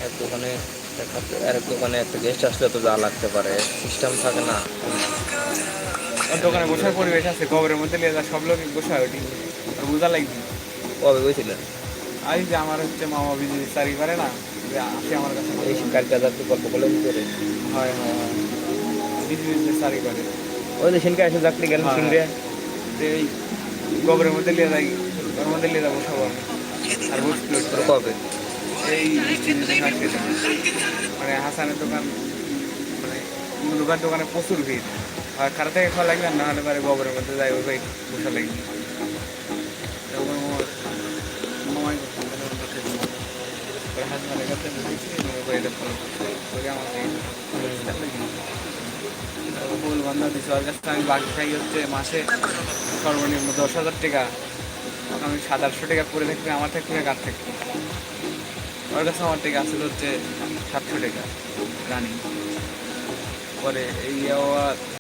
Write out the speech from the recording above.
এক দোকানে আরেক দোকানে একটা গেস্ট আসলে তো যা লাগতে পারে, সিস্টেম থাকে না। ওর দোকানে বসার পরিবেশ আছে, কবরের মধ্যে নিয়ে যা সব লোক বসা ওটি আর বোঝা লাগবে। কবে গেছিলেন? আই যে আমার হচ্ছে মামা বিজনেস চাকরি করে না, যে আসে আমার কাছে এই মাঝে মাঝে। কালকে আপনি গল্প করলেন কি করে? হয় হয় হয়, বিজনেস চাকরি করে। ওই যে সেনকে এসে চাকরি গেলেন হ্যাঁ সিংড়ে। তো এই কবরের মধ্যে নিয়ে যাই, ওর মধ্যে নিয়ে যাবো সব আমি। আর বসছিল ওটা কবে? এই বৃষ্টি দিতে থাকছে, মানে হাসানের দোকান, মানে দোকান দোকানে প্রচুর ভিড়। আর খারাপ থেকে খাওয়া লাগবে, আর না হলে পারে গোবরের মধ্যে যাই ওই ভাই বসা লাগবে। তখন মামাই হাসপাতালের কাছে বসেছি এবং ওই এটা ফলো করছে ওকে আমাকে বল বান্ধব দিচ্ছে। ওর কাছে আমি বাকি খাই হচ্ছে মাসে সর্বনিম্ন 10,000 টাকা। আমি 700-800 টাকা পরে থাকতে আমার থাকতে কার থাকতে, ওর কাছে আমার টাকা আসলে হচ্ছে 700 টাকা রানিং। পরে এই